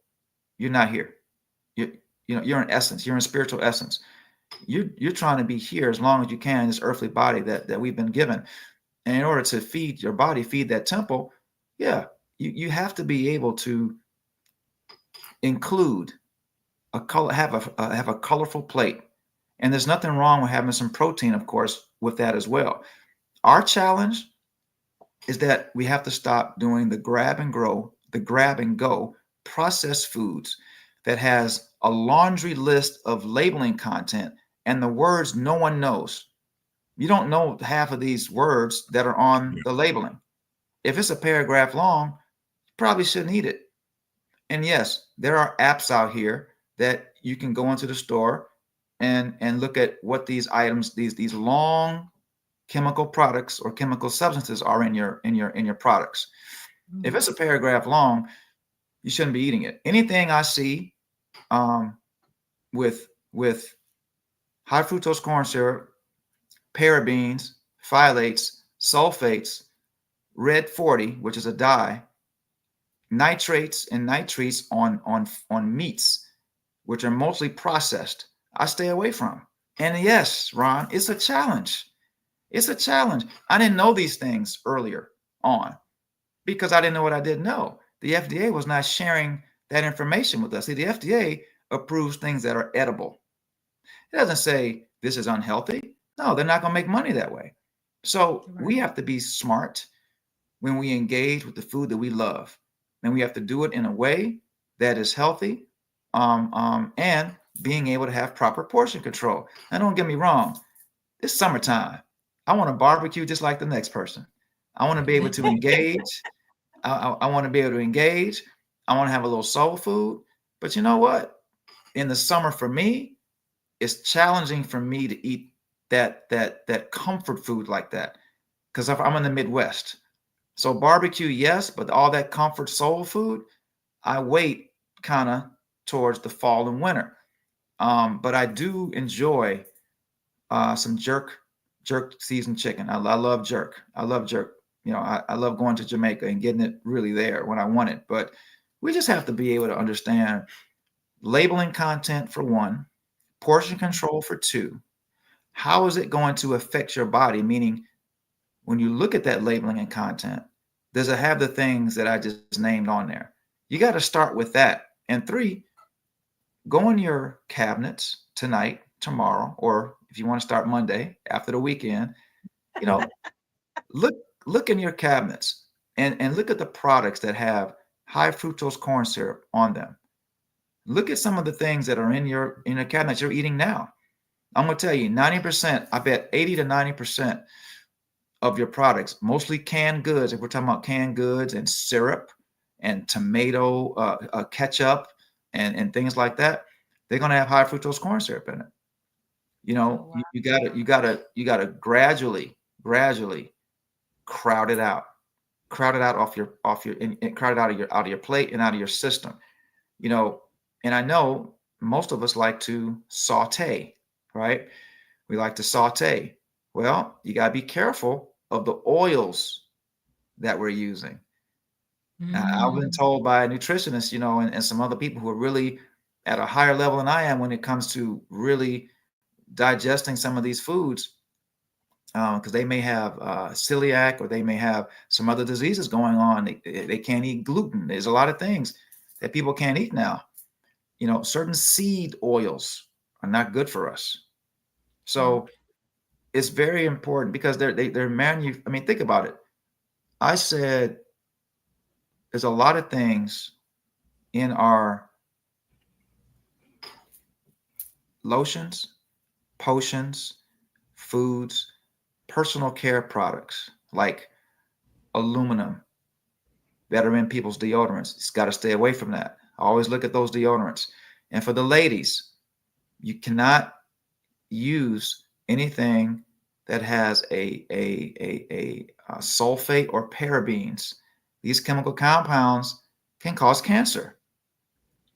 you're not here. You're in essence. You're in spiritual essence. You're trying to be here as long as you can in this earthly body that we've been given. And in order to feed your body, feed that temple, you have to be able to include have a colorful plate. And there's nothing wrong with having some protein, of course, with that as well. Our challenge is that we have to stop doing the grab and go processed foods that has a laundry list of labeling content and the words no one knows. You don't know half of these words that are on the labeling. If it's a paragraph long, you probably shouldn't eat it. And yes, there are apps out here that you can go into the store and look at what these items, these long chemical products or chemical substances are in your products. If it's a paragraph long, you shouldn't be eating it. Anything I see with high fructose corn syrup, parabens, phthalates, sulfates, red 40, which is a dye, nitrates and nitrates on meats, which are mostly processed, I stay away from. And yes, Ron, it's a challenge. It's a challenge. I didn't know these things earlier on because I didn't know what I didn't know. The FDA was not sharing that information with us. See, the FDA approves things that are edible. It doesn't say this is unhealthy. No, they're not going to make money that way. So we have to be smart when we engage with the food that we love. And we have to do it in a way that is healthy and being able to have proper portion control. Now, don't get me wrong. It's summertime. I want to barbecue just like the next person. I want to be able to engage. I want to be able to engage. I want to have a little soul food. But you know what? In the summer for me, it's challenging for me to eat that comfort food like that because I'm in the Midwest. So barbecue, yes, but all that comfort soul food, I wait kind of towards the fall and winter. But I do enjoy some jerk seasoned chicken. I love jerk. I love jerk. You know, I love going to Jamaica and getting it really there when I want it. But we just have to be able to understand labeling content for one, portion control for two. How is it going to affect your body? Meaning, when you look at that labeling and content, does it have the things that I just named on there? You got to start with that. And three, go in your cabinets tonight, tomorrow, or if you want to start Monday after the weekend, you know, look in your cabinets and look at the products that have high fructose corn syrup on them. Look at some of the things that are in your cabinet you're eating now. I'm going to tell you 90%, I bet 80 to 90% of your products, mostly canned goods, if we're talking about canned goods and syrup and tomato ketchup and things like that, they're going to have high fructose corn syrup in it. You know, you gotta gradually crowd it out of your plate and out of your system. You know, and I know most of us like to saute, right? We like to saute. Well, you gotta be careful of the oils that we're using. I've been told by a nutritionist, you know, and some other people who are really at a higher level than I am when it comes to really digesting some of these foods, because they may have celiac or they may have some other diseases going on. They can't eat gluten. There's a lot of things that people can't eat now. You know, certain seed oils are not good for us. So it's very important because I mean, think about it. I said there's a lot of things in our lotions, potions, foods, personal care products like aluminum that are in people's deodorants. It's got to stay away from that. I always look at those deodorants. And for the ladies, you cannot use anything that has a sulfate or parabens. These chemical compounds can cause cancer.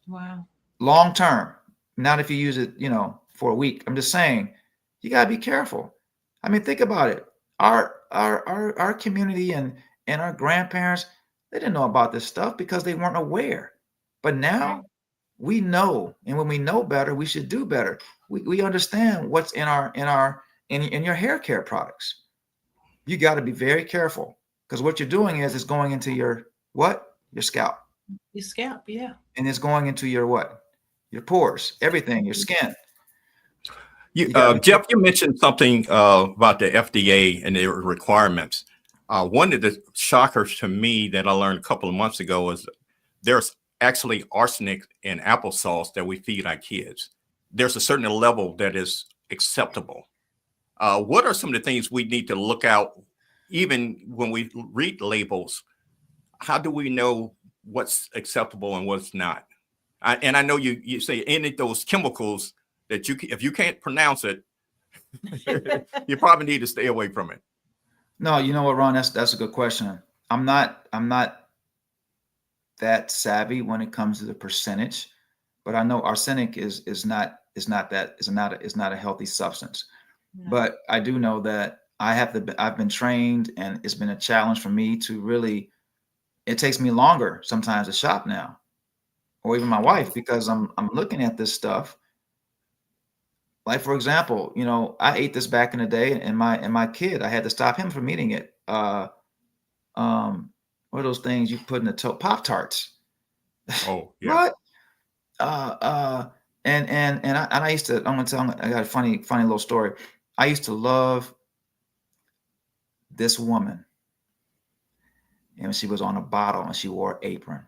Wow. Long term. Not if you use it, you know, for a week. I'm just saying, you gotta be careful. I mean, think about it. Our community and our grandparents, they didn't know about this stuff because they weren't aware. But now we know, and when we know better, we should do better. We understand what's in your hair care products. You got to be very careful because what you're doing is going into your scalp. Your scalp, yeah. And it's going into your your pores, everything, your skin. Jeff, you mentioned something about the FDA and their requirements. One of the shockers to me that I learned a couple of months ago is there's actually arsenic in applesauce that we feed our kids. There's a certain level that is acceptable. What are some of the things we need to look out, even when we read labels? How do we know what's acceptable and what's not? And I know you say any of those chemicals that if you can't pronounce it, you probably need to stay away from it. No, you know what, Ron? That's a good question. I'm not that savvy when it comes to the percentage, but I know arsenic is not a healthy substance. No. But I do know that I've been trained, and it's been a challenge for me to really. It takes me longer sometimes to shop now, or even my wife, because I'm looking at this stuff. Like, for example, you know, I ate this back in the day, and my kid, I had to stop him from eating it. What are those things you put in the Pop-Tarts? Oh, yeah. What? And I used to. I'm gonna tell. I got a funny little story. I used to love this woman, and she was on a bottle, and she wore an apron.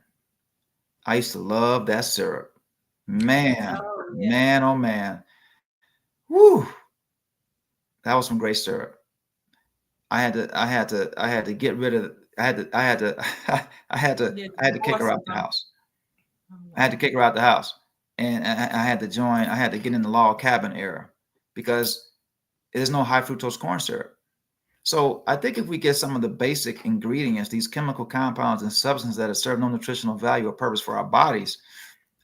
I used to love that syrup. Man, man, oh man. Woo! That was some great syrup. I had to get rid of. I had to kick her out the house. I had to kick her out the house, and I had to join. I had to get in the log cabin era because there's no high fructose corn syrup. So I think if we get some of the basic ingredients, these chemical compounds and substances that serve no nutritional value or purpose for our bodies,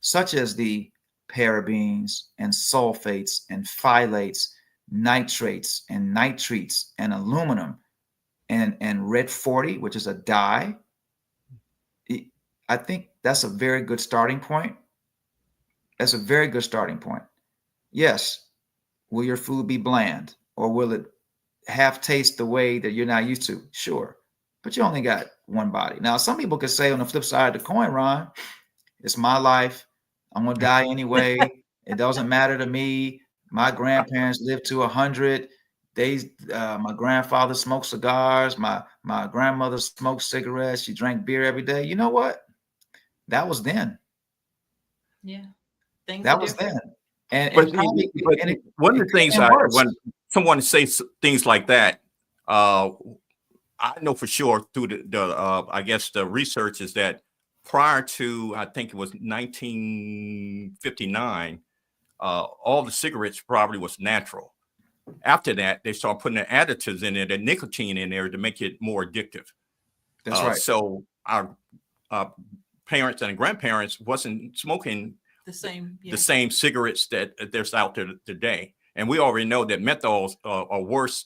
such as the parabens and sulfates and phthalates, nitrates and nitrites and aluminum and red 40, which is a dye, I think that's a very good starting point. That's a very good starting point. Yes, will your food be bland, or will it half taste the way that you're not used to? Sure, but you only got one body. Now, some people could say on the flip side of the coin, Ron, it's my life. I'm gonna die anyway. It doesn't matter to me. My grandparents lived to 100. My grandfather smoked cigars. My grandmother smoked cigarettes. She drank beer every day. You know what? That was then. Yeah, that was then. And one of the things when someone says things like that, I know for sure through the I guess the research is that prior to, I think it was 1959, all the cigarettes probably was natural. After that, they started putting the additives in it and nicotine in there to make it more addictive. That's right. So our parents and grandparents wasn't smoking the same cigarettes that there's out there today. And we already know that menthols are worse,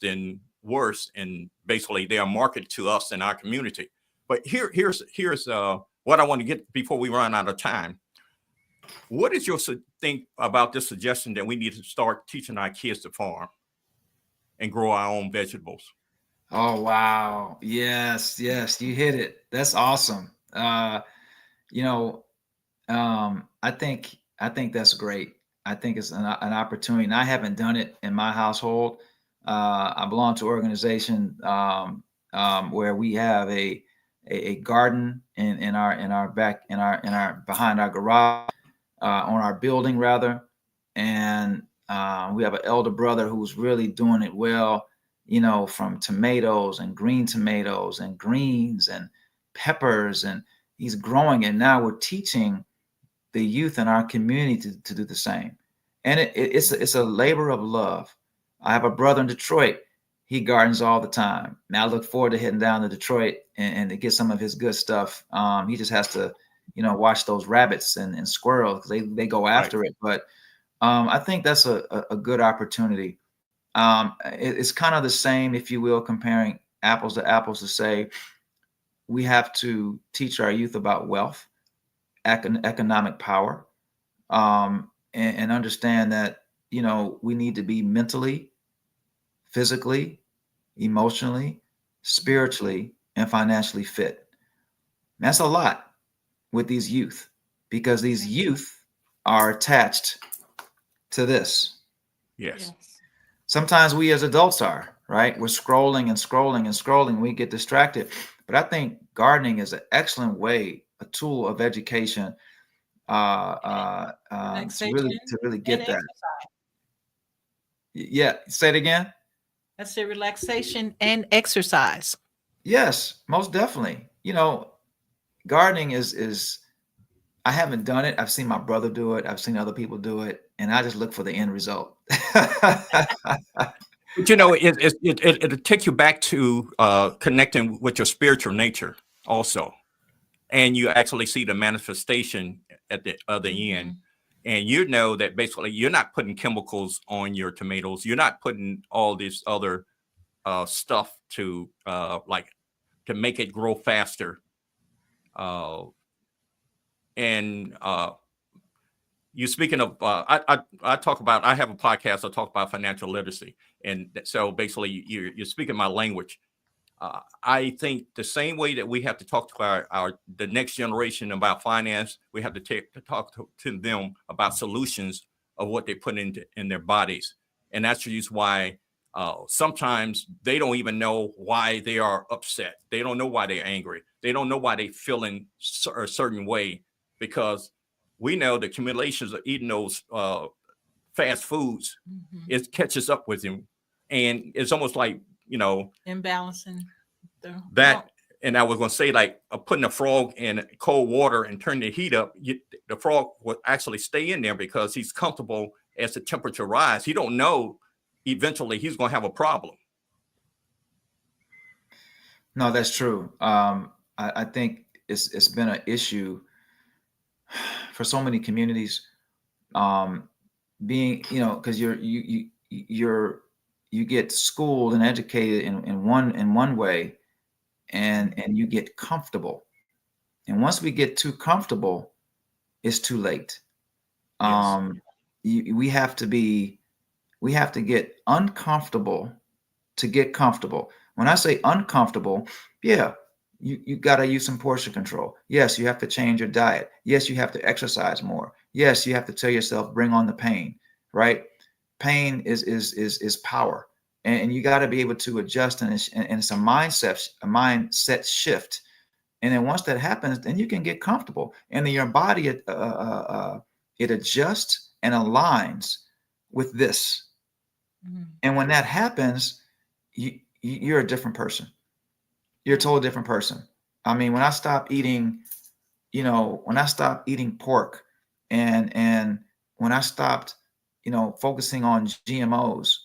and basically they are marketed to us in our community. But here's what I want to get before we run out of time. What is your think about this suggestion that we need to start teaching our kids to farm and grow our own vegetables? Oh, wow. Yes, you hit it. That's awesome. I think that's great. I think it's an opportunity, and I haven't done it in my household. I belong to an organization where we have a garden in our behind our garage, on our building rather, and we have an elder brother who's really doing it well. From tomatoes and green tomatoes and greens and peppers, and he's growing it. Now we're teaching the youth in our community to do the same. And it's a labor of love. I have a brother in Detroit. He gardens all the time. Now I look forward to heading down to Detroit and to get some of his good stuff. He just has to, watch those rabbits and squirrels, because they go after it. But I think that's a good opportunity. It's kind of the same, if you will, comparing apples to apples, to say we have to teach our youth about wealth, economic power, and understand that, we need to be mentally, physically, emotionally, spiritually, and financially fit. And that's a lot with these youth, because these youth are attached to this. Yes. Sometimes we as adults are, right? We're scrolling and scrolling and scrolling. We get distracted. But I think gardening is an excellent way, a tool of education to really get and that. exercise. Yeah, say it again. I said relaxation and exercise. Yes, most definitely. Gardening is I haven't done it. I've seen my brother do it. I've seen other people do it, and I just look for the end result. But it'll take you back to connecting with your spiritual nature also, and you actually see the manifestation at the other end, and you know that basically you're not putting chemicals on your tomatoes. You're not putting all this other stuff to to make it grow faster. And you speaking of, I talk about, I have a podcast. I talk about financial literacy, and so basically you're speaking my language. I think the same way that we have to talk to the next generation about finance, we have to talk to them about solutions of what they put in their bodies, and that's the reason why sometimes they don't even know why they are upset. They don't know why they're angry. They don't know why they're feeling a certain way, because we know the accumulations of eating those fast foods, it catches up with them, and it's almost like imbalancing that. And I was going to say, like putting a frog in cold water and turning the heat up, the frog will actually stay in there because he's comfortable as the temperature rise. He don't know eventually he's going to have a problem. No, that's true. I think it's been an issue for so many communities, being, because you get schooled and educated in one way, and you get comfortable, and once we get too comfortable, it's too late. Yes. We have to get uncomfortable to get comfortable. When I say uncomfortable, yeah, you got to use some portion control. Yes, you have to change your diet. Yes, you have to exercise more. Yes, you have to tell yourself, bring on the pain, right? Pain is power, and you got to be able to adjust, and it's a mindset shift. And then once that happens, then you can get comfortable, and then your body it adjusts and aligns with this. And when that happens, you're a different person. You're a totally different person. I mean, when I stopped eating, pork, and when I stopped, focusing on GMOs,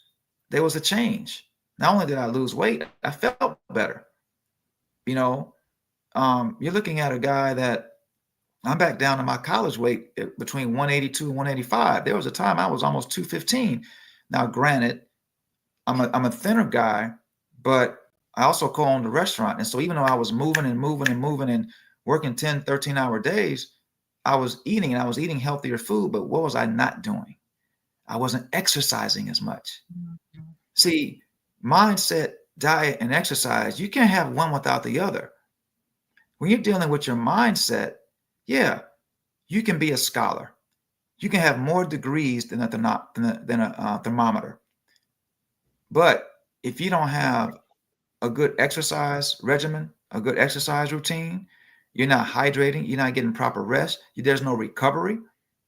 there was a change. Not only did I lose weight, I felt better. You're looking at a guy that I'm back down to my college weight between 182 and 185. There was a time I was almost 215. Now, granted, I'm a thinner guy, but I also co-owned a restaurant. And so even though I was moving and working 10, 13-hour days, I was eating healthier food. But what was I not doing? I wasn't exercising as much. See, mindset, diet, and exercise, you can't have one without the other. When you're dealing with your mindset, yeah, you can be a scholar. You can have more degrees than a thermometer. But if you don't have a good exercise regimen, a good exercise routine, you're not hydrating, you're not getting proper rest, there's no recovery,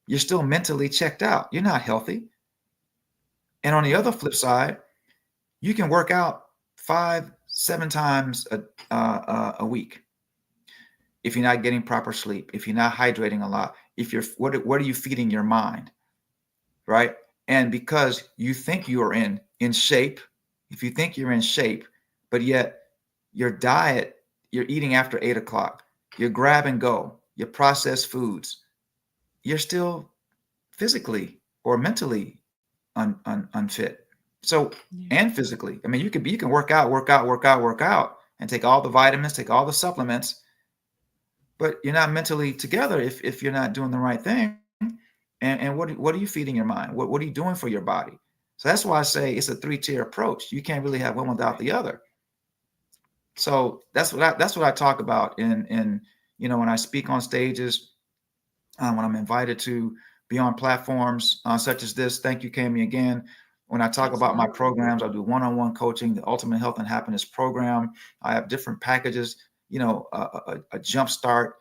you're still mentally checked out. You're not healthy. And on the other flip side, you can work out 5-7 times a week. If you're not getting proper sleep, if you're not hydrating a lot, what are you feeding your mind, right? And because you think you are in shape, if you think you're in shape, but yet your diet, you're eating after 8 o'clock, you're grab and go, your processed foods, you're still physically or mentally unfit. So, and physically, I mean, you can work out and take all the vitamins, take all the supplements, but you're not mentally together if you're not doing the right thing. And what are you feeding your mind? What are you doing for your body? So that's why I say it's a 3-tier approach. You can't really have one without the other. So that's what I talk about in when I speak on stages, when I'm invited to be on platforms such as this. Thank you, Kami, again. When I talk about my programs, I do one-on-one coaching, the Ultimate Health and Happiness Program. I have different packages, a jump start,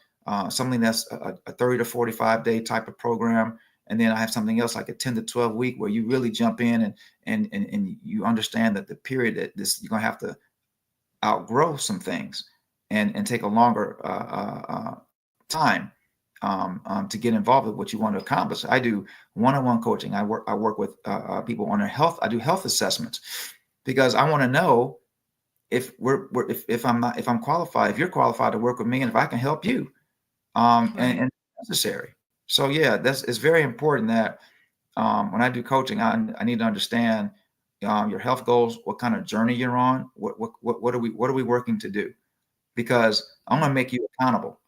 something that's a 30 to 45 day type of program. And then I have something else like a 10 to 12 week where you really jump in and you understand that the period that you're going to have to outgrow some things and take a longer time to get involved with what you want to accomplish. I do one-on-one coaching. I work with people on their health. I do health assessments because I want to know if I'm qualified, if you're qualified to work with me, and if I can help you, and necessary. So yeah, it's very important that when I do coaching, I need to understand your health goals, what kind of journey you're on, what are we working to do, because I'm going to make you accountable,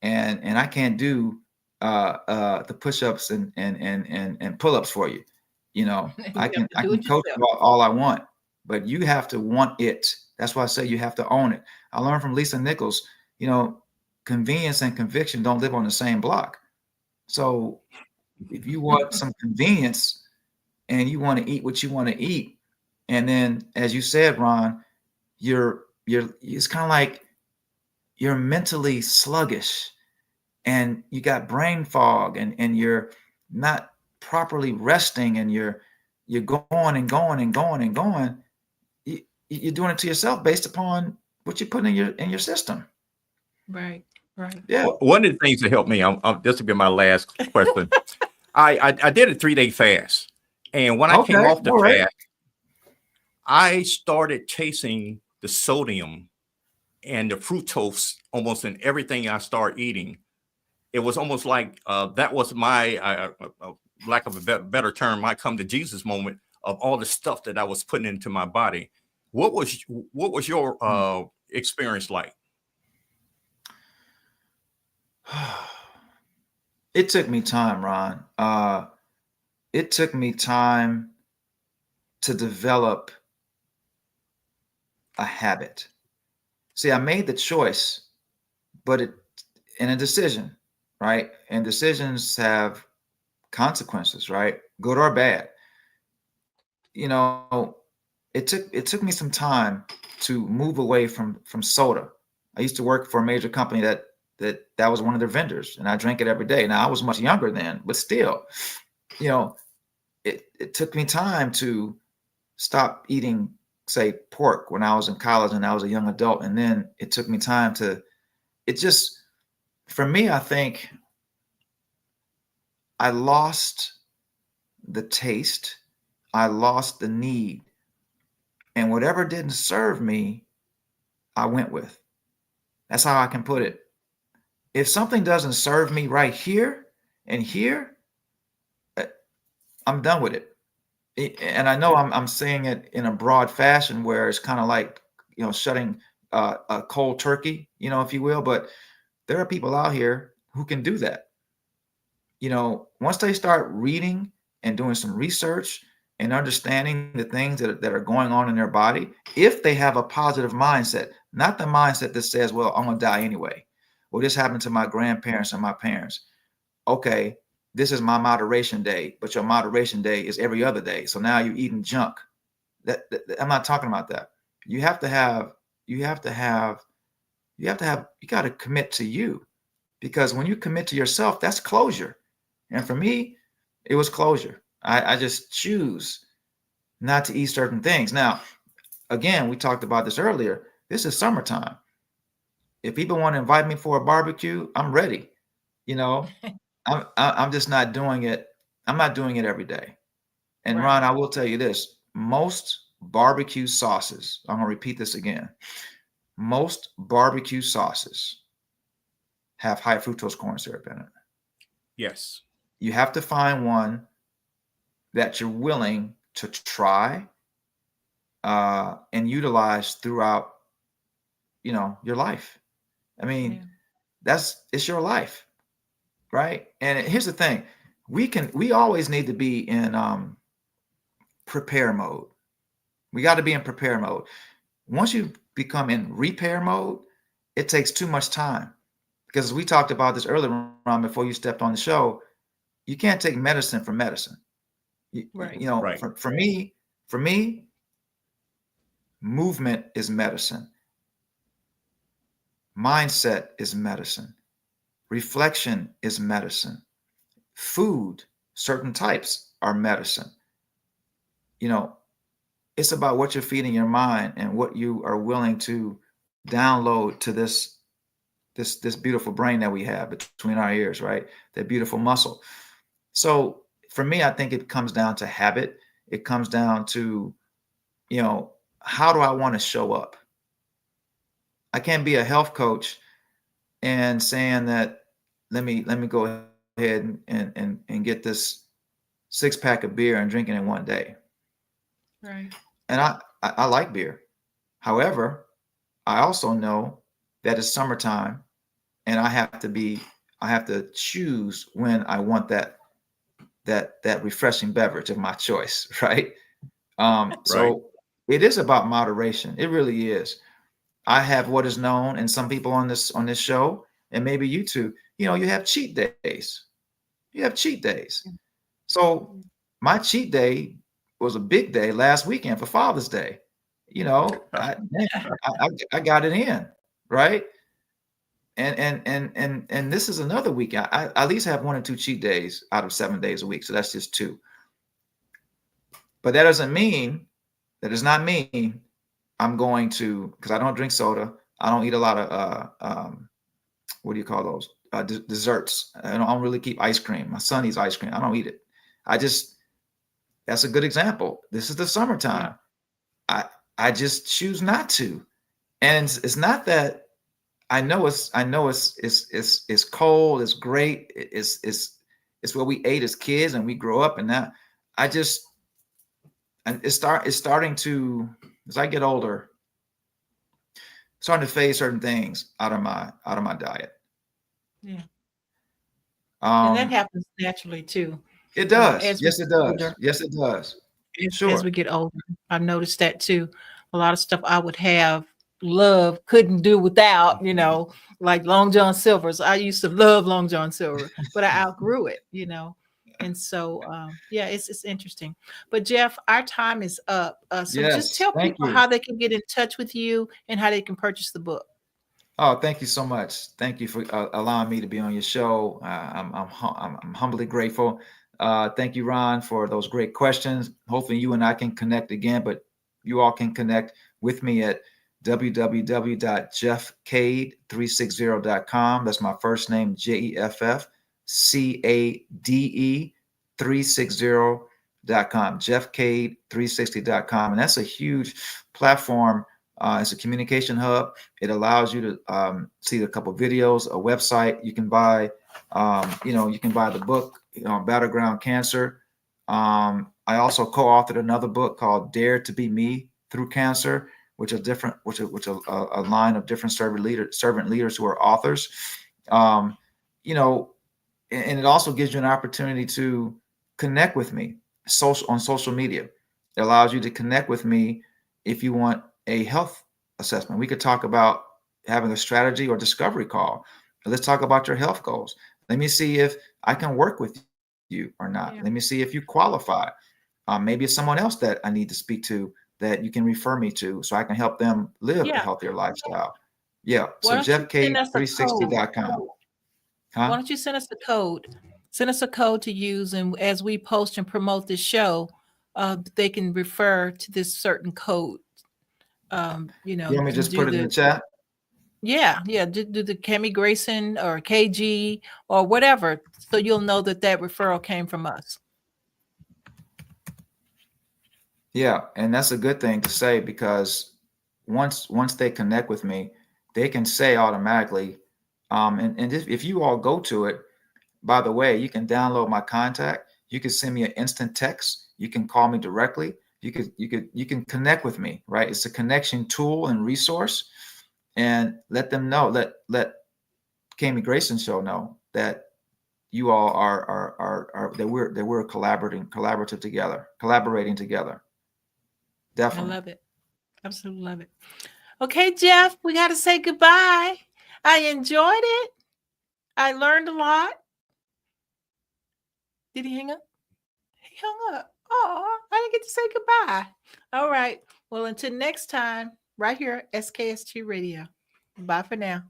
and I can't do the push-ups and pull-ups for you. You know, I can coach you all I want, but you have to want it. That's why I say you have to own it. I learned from Lisa Nichols, you know, convenience and conviction don't live on the same block. So if you want some convenience and you want to eat what you want to eat, and then as you said, Ron, it's kind of like you're mentally sluggish and you got brain fog and you're not properly resting and you're going and going and going and going. You're doing it to yourself based upon what you put in your system. Right. Yeah. One of the things that helped me, this will be my last question. I did a 3-day fast, and when I came off the fast, I started tasting the sodium and the fructose almost in everything I started eating. It was almost like that was my, lack of a better term, my come to Jesus moment of all the stuff that I was putting into my body. What was your experience like? It took me time, Ron. It took me time to develop a habit. See, I made the choice, but in a decision, right? And decisions have consequences, right? Good or bad. You know, it took me some time to move away from soda. I used to work for a major company that was one of their vendors, and I drank it every day. Now I was much younger then, but still, you know, it took me time to stop eating, say, pork when I was in college and I was a young adult, and then it took me time to. It just, for me, I think I lost the taste, I lost the need, and whatever didn't serve me, I went with. That's how I can put it. If something doesn't serve me right here and here, I'm done with it. And I know I'm saying it in a broad fashion where it's kind of like, you know, shutting a cold turkey, you know, if you will. But there are people out here who can do that. You know, once they start reading and doing some research and understanding the things that are going on in their body, if they have a positive mindset, not the mindset that says, well, I'm going to die anyway. Well, this happened to my grandparents and my parents. Okay, this is my moderation day, but your moderation day is every other day. So now you're eating junk. I'm not talking about that. You got to commit to you, because when you commit to yourself, that's closure. And for me, it was closure. I just choose not to eat certain things. Now, again, we talked about this earlier. This is summertime. If people want to invite me for a barbecue, I'm ready. You know, I'm just not doing it. I'm not doing it every day. And Right. Ron, I will tell you this: most barbecue sauces, I'm going to repeat this again. Most barbecue sauces have high fructose corn syrup in it. Yes. You have to find one that you're willing to try and utilize throughout, you know, your life. I mean, it's your life, right? And here's the thing: we always need to be in prepare mode. We got to be in prepare mode. Once you become in repair mode, it takes too much time, because as we talked about this earlier on before you stepped on the show, you can't take medicine for medicine. Right. You know, Right. for me, movement is medicine. Mindset is medicine. reflection is medicine. Food, certain types are medicine. You know, it's about what you're feeding your mind and what you are willing to download to this beautiful brain that we have between our ears, right? That beautiful muscle. So for me, I think it comes down to habit. It comes down to, you know, how do I want to show up? I can't be a health coach and saying that let me go ahead and get this 6-pack of beer and drink it in one day. Right. And I like beer. However, I also know that it's summertime and I have to choose when I want that refreshing beverage of my choice, right? Right. So it is about moderation. It really is. I have what is known, and some people on this show, and maybe you too, you know, you have cheat days. You have cheat days. So my cheat day was a big day last weekend for Father's Day. You know, I got it in, right? And this is another week. I at least have 1 or 2 cheat days out of 7 days a week. So that's just 2. But that does not mean I'm going to, because I don't drink soda. I don't eat a lot of what do you call those? Desserts. I don't really keep ice cream. My son eats ice cream. I don't eat it. That's a good example. This is the summertime. I just choose not to. And it's not that I know it's cold, it's great, it's what we ate as kids and we grow up, and now it's starting to, as I get older, starting to phase certain things out of my diet. Yeah. And that Um, happens naturally too. it does. As we Yes, it get does. older. Yes, it does. As Sure. we get older, I've noticed that too. A lot of stuff I would have couldn't do without, you know, like Long John Silver's. I used to love Long John Silver, but I outgrew it, you know. And so, yeah, it's interesting. But Jeff, our time is up. So just Yes. tell Thank people you. how they can get in touch with you and how they can purchase the book. Oh, thank you so much. Thank you for allowing me to be on your show. I'm humbly grateful. Thank you, Ron, for those great questions. Hopefully, you and I can connect again, but you all can connect with me at www.jeffcade360.com. That's my first name, JeffCade 360.com. JeffCade360.com, and that's a huge platform. It's a communication hub. It allows you to see a couple videos, a website. You can buy, you can buy the book, Battleground Cancer. I also co-authored another book called Dare to Be Me Through Cancer, which a line of different servant leaders who are authors. And it also gives you an opportunity to connect with me on social media. It allows you to connect with me if you want a health assessment. We could talk about having a strategy or discovery call. Let's talk about your health goals. Let me see if I can work with you or not. Yeah. Let me see if you qualify. Maybe it's someone else that I need to speak to that you can refer me to so I can help them live a healthier lifestyle. Yeah. So JeffCade360.com. Why don't you send us a code? Send us a code to use, and as we post and promote this show, they can refer to this certain code. You want me to just put it in the chat? Yeah, do the Kami Grayson or KG or whatever, so you'll know that referral came from us. Yeah, and that's a good thing to say, because once they connect with me, they can say automatically, and if you all go to it, by the way, you can download my contact. You can send me an instant text. You can call me directly. You can connect with me, right? It's a connection tool and resource, and let them know, let Kami Grayson Show know that you all are that we're collaborating together. Definitely. I love it. Absolutely love it. Okay, Jeff, we got to say goodbye. I enjoyed it. I learned a lot. Did he hang up? He hung up. Oh, I didn't get to say goodbye. All right. Well, until next time, right here, SKST Radio. Bye for now.